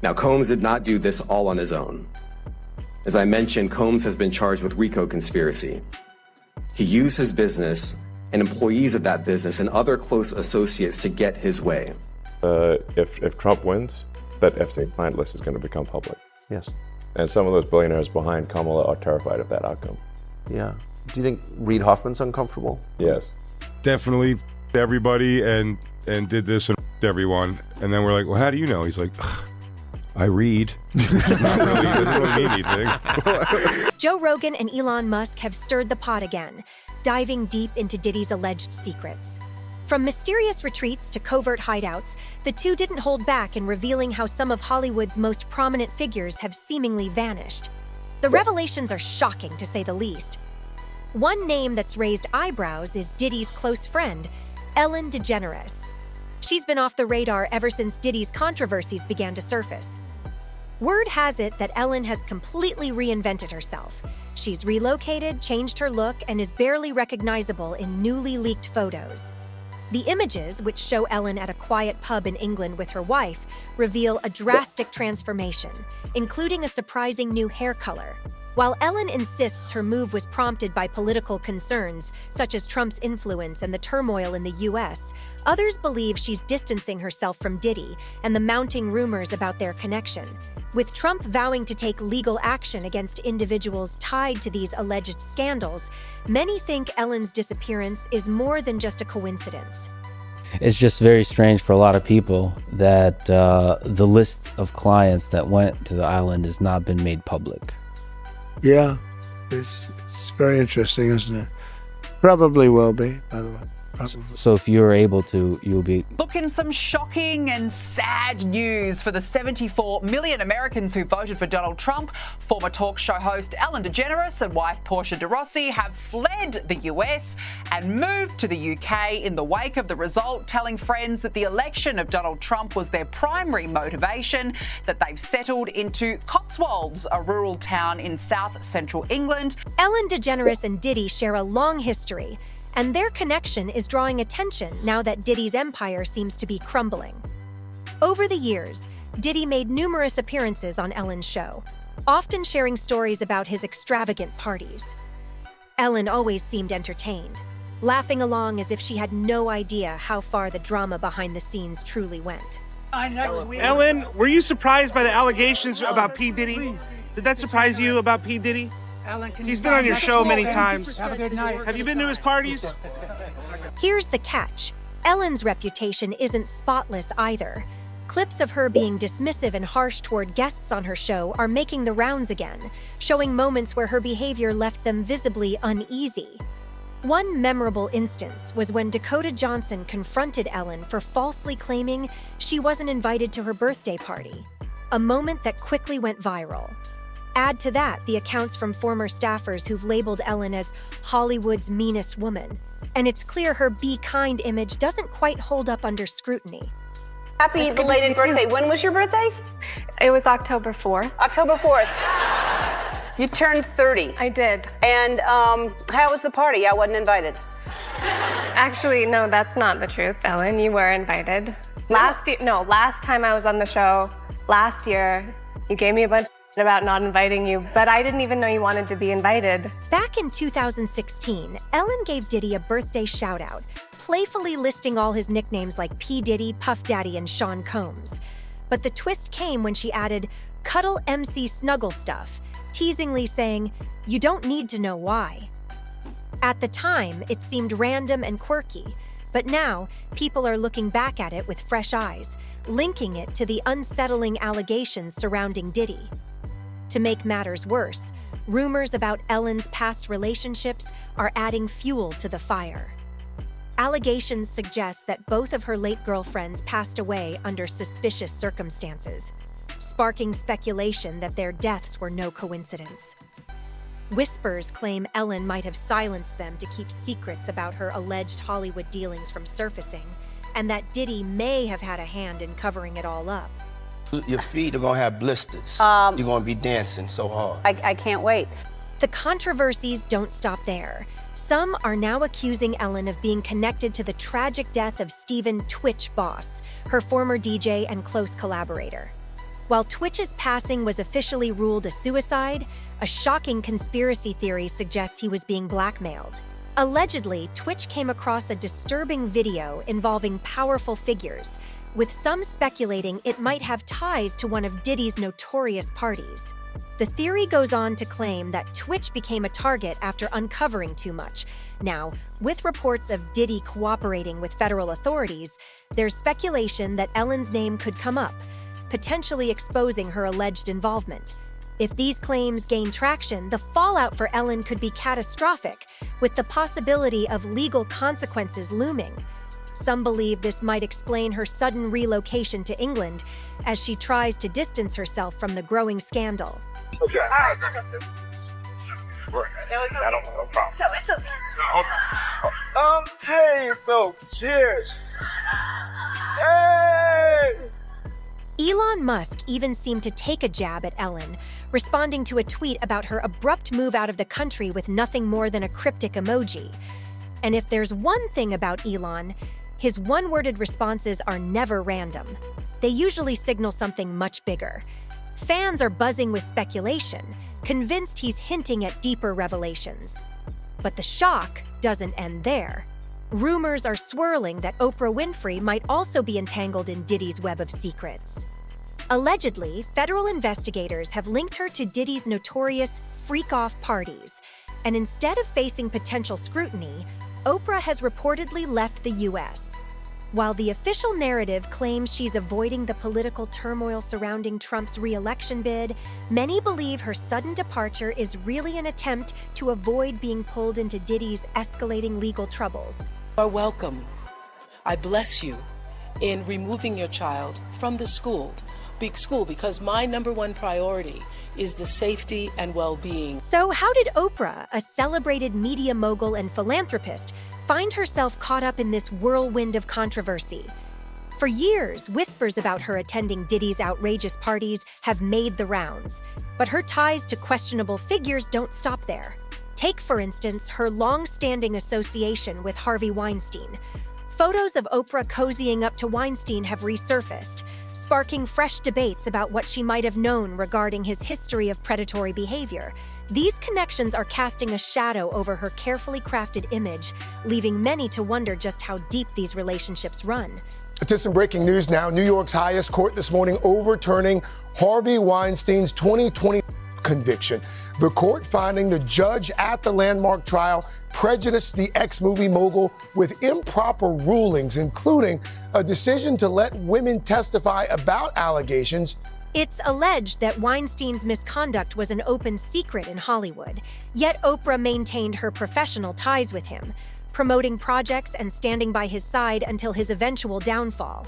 Now, Combs did not do this all on his own. As I mentioned, Combs has been charged with RICO conspiracy. He used his business and employees of that business and other close associates to get his way. If Trump wins, that Epstein client list is going to become public. Yes. And some of those billionaires behind Kamala are terrified of that outcome. Yeah. Do you think Reid Hoffman's uncomfortable? Yes. Definitely everybody and did this and everyone. And then we're like, well, how do you know? He's like, I read. Doesn't really mean anything. Joe Rogan and Elon Musk have stirred the pot again, diving deep into Diddy's alleged secrets. From mysterious retreats to covert hideouts, the two didn't hold back in revealing how some of Hollywood's most prominent figures have seemingly vanished. The revelations are shocking, to say the least. One name that's raised eyebrows is Diddy's close friend, Ellen DeGeneres. She's been off the radar ever since Diddy's controversies began to surface. Word has it that Ellen has completely reinvented herself. She's relocated, changed her look, and is barely recognizable in newly leaked photos. The images, which show Ellen at a quiet pub in England with her wife, reveal a drastic transformation, including a surprising new hair color. While Ellen insists her move was prompted by political concerns, such as Trump's influence and the turmoil in the U.S., others believe she's distancing herself from Diddy and the mounting rumors about their connection. With Trump vowing to take legal action against individuals tied to these alleged scandals, many think Ellen's disappearance is more than just a coincidence. It's just very strange for a lot of people that the list of clients that went to the island has not been made public. Yeah, it's very interesting, isn't it? Probably will be, by the way. Probably. So if you're able to, you'll be... Look, in some shocking and sad news for the 74 million Americans who voted for Donald Trump, former talk show host Ellen DeGeneres and wife Portia de Rossi have fled the US and moved to the UK in the wake of the result, telling friends that the election of Donald Trump was their primary motivation, that they've settled into Cotswolds, a rural town in south-central England. Ellen DeGeneres and Diddy share a long history, and their connection is drawing attention now that Diddy's empire seems to be crumbling. Over the years, Diddy made numerous appearances on Ellen's show, often sharing stories about his extravagant parties. Ellen always seemed entertained, laughing along as if she had no idea how far the drama behind the scenes truly went. Ellen, were you surprised by the allegations about P. Diddy? Did that surprise you about P. Diddy? He's been on your show many times. Have a good night. Have you been to his parties? Here's the catch. Ellen's reputation isn't spotless either. Clips of her being dismissive and harsh toward guests on her show are making the rounds again, showing moments where her behavior left them visibly uneasy. One memorable instance was when Dakota Johnson confronted Ellen for falsely claiming she wasn't invited to her birthday party, a moment that quickly went viral. Add to that the accounts from former staffers who've labeled Ellen as Hollywood's meanest woman, and it's clear her be kind image doesn't quite hold up under scrutiny. Happy belated birthday. When was your birthday? It was October 4th. October 4th. You turned 30. I did. And how was the party? I wasn't invited. Actually, no, that's not the truth, Ellen. You were invited. Last time I was on the show, last year, you gave me a bunch about not inviting you, but I didn't even know you wanted to be invited. Back in 2016, Ellen gave Diddy a birthday shout-out, playfully listing all his nicknames like P. Diddy, Puff Daddy, and Sean Combs. But the twist came when she added, "Cuddle MC Snuggle Stuff," teasingly saying, "You don't need to know why." At the time, it seemed random and quirky, but now people are looking back at it with fresh eyes, linking it to the unsettling allegations surrounding Diddy. To make matters worse, rumors about Ellen's past relationships are adding fuel to the fire. Allegations suggest that both of her late girlfriends passed away under suspicious circumstances, sparking speculation that their deaths were no coincidence. Whispers claim Ellen might have silenced them to keep secrets about her alleged Hollywood dealings from surfacing, and that Diddy may have had a hand in covering it all up. Your feet are gonna have blisters. You're gonna be dancing so hard. I can't wait. The controversies don't stop there. Some are now accusing Ellen of being connected to the tragic death of Stephen "Twitch" Boss, her former DJ and close collaborator. While Twitch's passing was officially ruled a suicide, a shocking conspiracy theory suggests he was being blackmailed. Allegedly, Twitch came across a disturbing video involving powerful figures, with some speculating it might have ties to one of Diddy's notorious parties. The theory goes on to claim that Twitch became a target after uncovering too much. Now, with reports of Diddy cooperating with federal authorities, there's speculation that Ellen's name could come up, potentially exposing her alleged involvement. If these claims gain traction, the fallout for Ellen could be catastrophic, with the possibility of legal consequences looming. Some believe this might explain her sudden relocation to England as she tries to distance herself from the growing scandal. Okay. I got this. I don't know, no problem. So it's a... hey, folks, cheers. Hey! Elon Musk even seemed to take a jab at Ellen, responding to a tweet about her abrupt move out of the country with nothing more than a cryptic emoji. And if there's one thing about Elon, his one-worded responses are never random. They usually signal something much bigger. Fans are buzzing with speculation, convinced he's hinting at deeper revelations. But the shock doesn't end there. Rumors are swirling that Oprah Winfrey might also be entangled in Diddy's web of secrets. Allegedly, federal investigators have linked her to Diddy's notorious freak-off parties, and instead of facing potential scrutiny, Oprah has reportedly left the U.S. While the official narrative claims she's avoiding the political turmoil surrounding Trump's re-election bid, many believe her sudden departure is really an attempt to avoid being pulled into Diddy's escalating legal troubles. You are welcome. I bless you in removing your child from the school because my number one priority is the safety and well-being. So how did Oprah, a celebrated media mogul and philanthropist, find herself caught up in this whirlwind of controversy? For years, whispers about her attending Diddy's outrageous parties have made the rounds, but her ties to questionable figures don't stop there. Take, for instance, her long-standing association with Harvey Weinstein. Photos of Oprah cozying up to Weinstein have resurfaced, sparking fresh debates about what she might have known regarding his history of predatory behavior. These connections are casting a shadow over her carefully crafted image, leaving many to wonder just how deep these relationships run. To some breaking news now. New York's highest court this morning overturning Harvey Weinstein's 2020 conviction. The court finding the judge at the landmark trial prejudiced the ex-movie mogul with improper rulings, including a decision to let women testify about allegations. It's alleged that Weinstein's misconduct was an open secret in Hollywood, yet Oprah maintained her professional ties with him, promoting projects and standing by his side until his eventual downfall.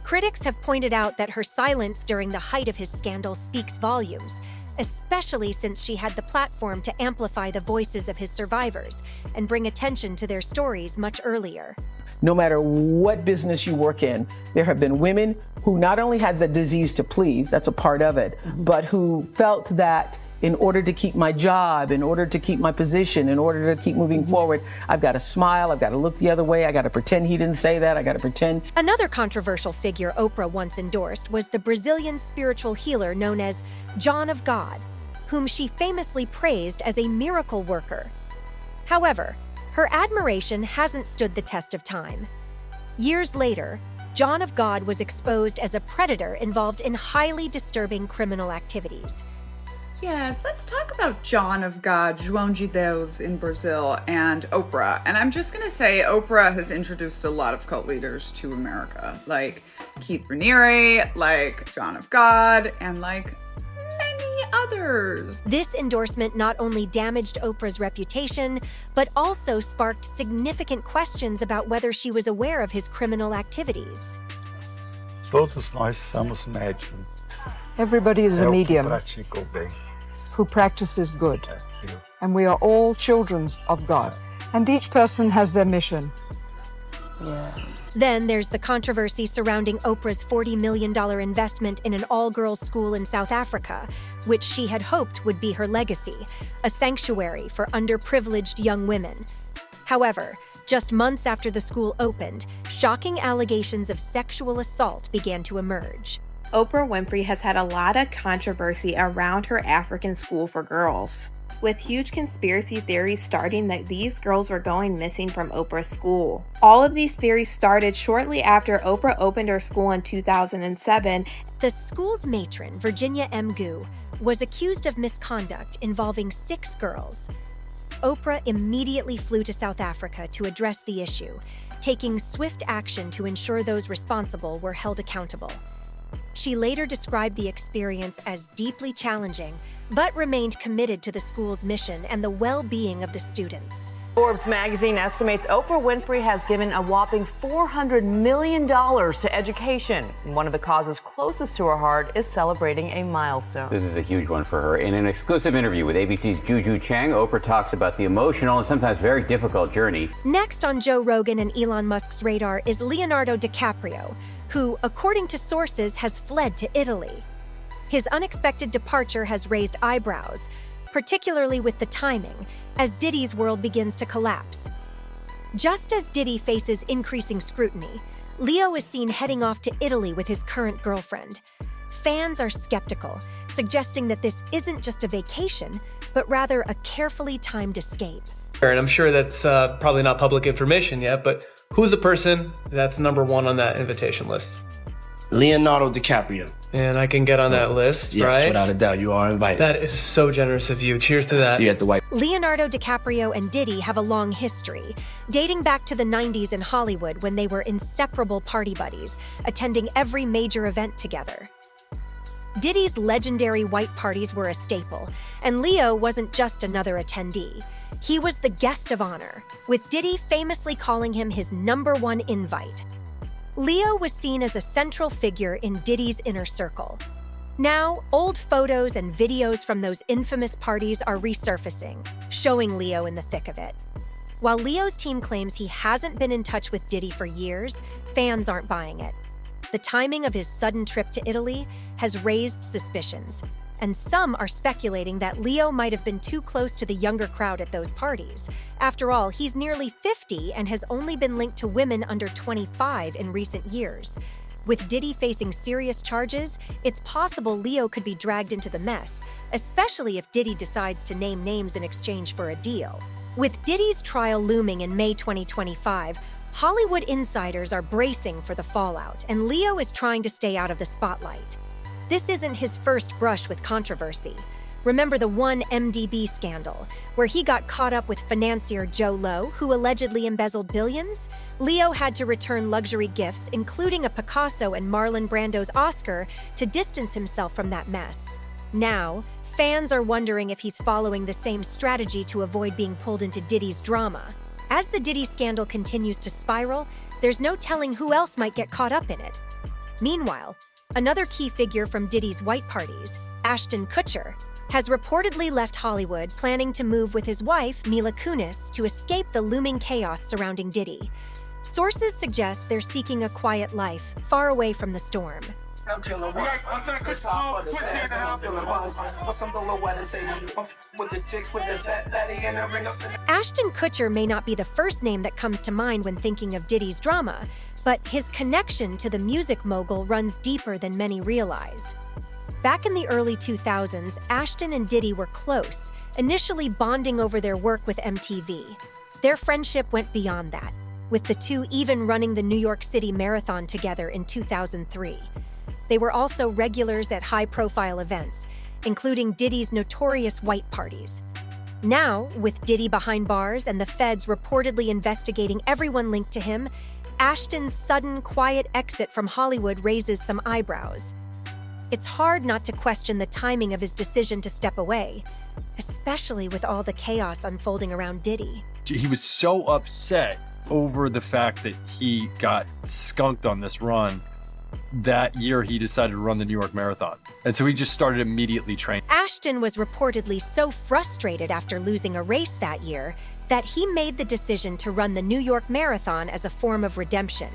Critics have pointed out that her silence during the height of his scandal speaks volumes, especially since she had the platform to amplify the voices of his survivors and bring attention to their stories much earlier. No matter what business you work in, there have been women who not only had the disease to please, that's a part of it, but who felt that in order to keep my job, in order to keep my position, in order to keep moving forward, I've got to smile, I've got to look the other way, I got to pretend he didn't say that, I got to pretend. Another controversial figure Oprah once endorsed was the Brazilian spiritual healer known as John of God, whom she famously praised as a miracle worker. However, her admiration hasn't stood the test of time. Years later, John of God was exposed as a predator involved in highly disturbing criminal activities. Yes, let's talk about John of God, João de Deus in Brazil, and Oprah. And I'm just going to say Oprah has introduced a lot of cult leaders to America, like Keith Raniere, like John of God, and like many others. This endorsement not only damaged Oprah's reputation, but also sparked significant questions about whether she was aware of his criminal activities. Todos nós somos médium. Everybody is a medium who practices good. And we are all children of God. And each person has their mission. Then there's the controversy surrounding Oprah's $40 million investment in an all-girls school in South Africa, which she had hoped would be her legacy, a sanctuary for underprivileged young women. However, just months after the school opened, shocking allegations of sexual assault began to emerge. Oprah Winfrey has had a lot of controversy around her African school for girls, with huge conspiracy theories starting that these girls were going missing from Oprah's school. All of these theories started shortly after Oprah opened her school in 2007. The school's matron, Virginia M. Gu, was accused of misconduct involving 6 girls. Oprah immediately flew to South Africa to address the issue, taking swift action to ensure those responsible were held accountable. She later described the experience as deeply challenging, but remained committed to the school's mission and the well-being of the students. Forbes magazine estimates Oprah Winfrey has given a whopping $400 million to education. One of the causes closest to her heart is celebrating a milestone. This is a huge one for her. In an exclusive interview with ABC's Juju Chang, Oprah talks about the emotional and sometimes very difficult journey. Next on Joe Rogan and Elon Musk's radar is Leonardo DiCaprio, who, according to sources, has fled to Italy. His unexpected departure has raised eyebrows, particularly with the timing, as Diddy's world begins to collapse. Just as Diddy faces increasing scrutiny, Leo is seen heading off to Italy with his current girlfriend. Fans are skeptical, suggesting that this isn't just a vacation, but rather a carefully timed escape. And I'm sure that's probably not public information yet, but who's the person that's number 1 on that invitation list? Leonardo DiCaprio. And I can get on that list, yes, right? Yes, without a doubt, you are invited. That is so generous of you. Cheers to that. See you at the White. Leonardo DiCaprio and Diddy have a long history, dating back to the 90s in Hollywood when they were inseparable party buddies, attending every major event together. Diddy's legendary white parties were a staple, and Leo wasn't just another attendee. He was the guest of honor, with Diddy famously calling him his #1 invite. Leo was seen as a central figure in Diddy's inner circle. Now, old photos and videos from those infamous parties are resurfacing, showing Leo in the thick of it. While Leo's team claims he hasn't been in touch with Diddy for years, fans aren't buying it. The timing of his sudden trip to Italy has raised suspicions, and some are speculating that Leo might have been too close to the younger crowd at those parties. After all, he's nearly 50 and has only been linked to women under 25 in recent years. With Diddy facing serious charges, it's possible Leo could be dragged into the mess, especially if Diddy decides to name names in exchange for a deal. With Diddy's trial looming in May 2025, Hollywood insiders are bracing for the fallout, and Leo is trying to stay out of the spotlight. This isn't his first brush with controversy. Remember the 1MDB scandal, where he got caught up with financier Joe Lowe, who allegedly embezzled billions? Leo had to return luxury gifts, including a Picasso and Marlon Brando's Oscar, to distance himself from that mess. Now, fans are wondering if he's following the same strategy to avoid being pulled into Diddy's drama. As the Diddy scandal continues to spiral, there's no telling who else might get caught up in it. Meanwhile, another key figure from Diddy's white parties, Ashton Kutcher, has reportedly left Hollywood, planning to move with his wife, Mila Kunis, to escape the looming chaos surrounding Diddy. Sources suggest they're seeking a quiet life, far away from the storm. Ashton Kutcher may not be the first name that comes to mind when thinking of Diddy's drama, but his connection to the music mogul runs deeper than many realize. Back in the early 2000s, Ashton and Diddy were close, initially bonding over their work with MTV. Their friendship went beyond that, with the two even running the New York City Marathon together in 2003. They were also regulars at high-profile events, including Diddy's notorious white parties. Now, with Diddy behind bars and the feds reportedly investigating everyone linked to him, Ashton's sudden, quiet exit from Hollywood raises some eyebrows. It's hard not to question the timing of his decision to step away, especially with all the chaos unfolding around Diddy. He was so upset over the fact that he got skunked on this run. That year, he decided to run the New York Marathon. And so he just started immediately training. Ashton was reportedly so frustrated after losing a race that year that he made the decision to run the New York Marathon as a form of redemption.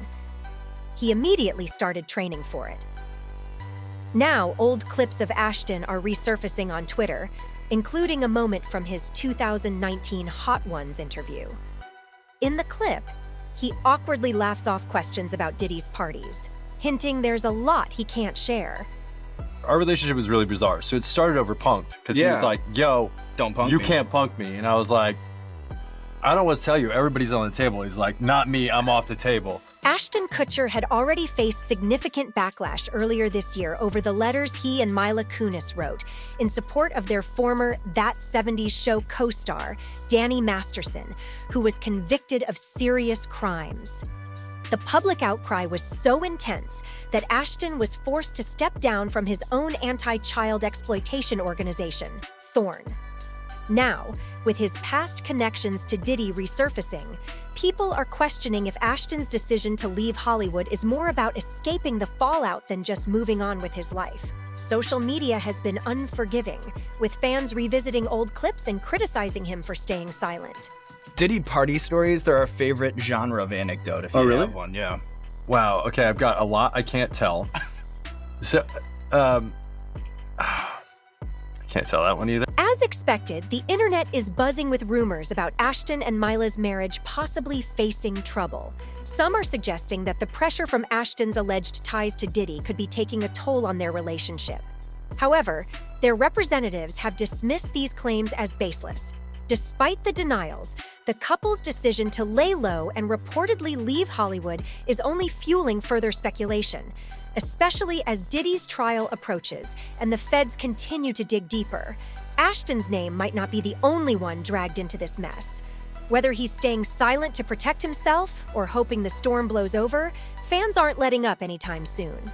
He immediately started training for it. Now, old clips of Ashton are resurfacing on Twitter, including a moment from his 2019 Hot Ones interview. In the clip, he awkwardly laughs off questions about Diddy's parties. hinting there's a lot he can't share. Our relationship was really bizarre. So it started over punked because he was like, yo, don't punk you me. can't punk me. And I was like, I don't know what to tell you. Everybody's on the table. He's like, not me, I'm off the table. Ashton Kutcher had already faced significant backlash earlier this year over the letters he and Mila Kunis wrote in support of their former That 70s Show co-star, Danny Masterson, who was convicted of serious crimes. The public outcry was so intense that Ashton was forced to step down from his own anti-child exploitation organization, Thorn. Now, with his past connections to Diddy resurfacing, people are questioning if Ashton's decision to leave Hollywood is more about escaping the fallout than just moving on with his life. Social media has been unforgiving, with fans revisiting old clips and criticizing him for staying silent. Diddy party stories, they're our favorite genre of anecdote, if you have one, yeah. Wow, okay, I've got a lot I can't tell. So, I can't tell that one either. As expected, the internet is buzzing with rumors about Ashton and Mila's marriage possibly facing trouble. Some are suggesting that the pressure from Ashton's alleged ties to Diddy could be taking a toll on their relationship. However, their representatives have dismissed these claims as baseless. Despite the denials, the couple's decision to lay low and reportedly leave Hollywood is only fueling further speculation, especially as Diddy's trial approaches and the feds continue to dig deeper. Ashton's name might not be the only one dragged into this mess. Whether he's staying silent to protect himself or hoping the storm blows over, fans aren't letting up anytime soon.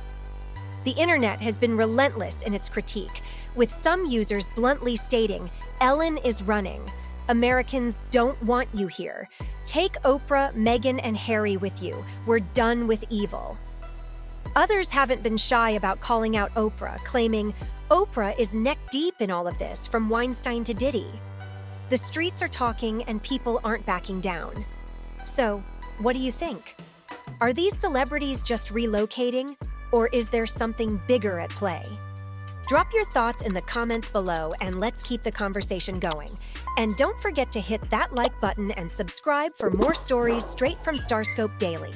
The internet has been relentless in its critique, with some users bluntly stating, "Ellen is running. Americans don't want you here. Take Oprah, Meghan, and Harry with you. We're done with evil." Others haven't been shy about calling out Oprah, claiming Oprah is neck-deep in all of this, from Weinstein to Diddy. The streets are talking and people aren't backing down. So, what do you think? Are these celebrities just relocating, or is there something bigger at play? Drop your thoughts in the comments below and let's keep the conversation going. And don't forget to hit that like button and subscribe for more stories straight from Starscope Daily.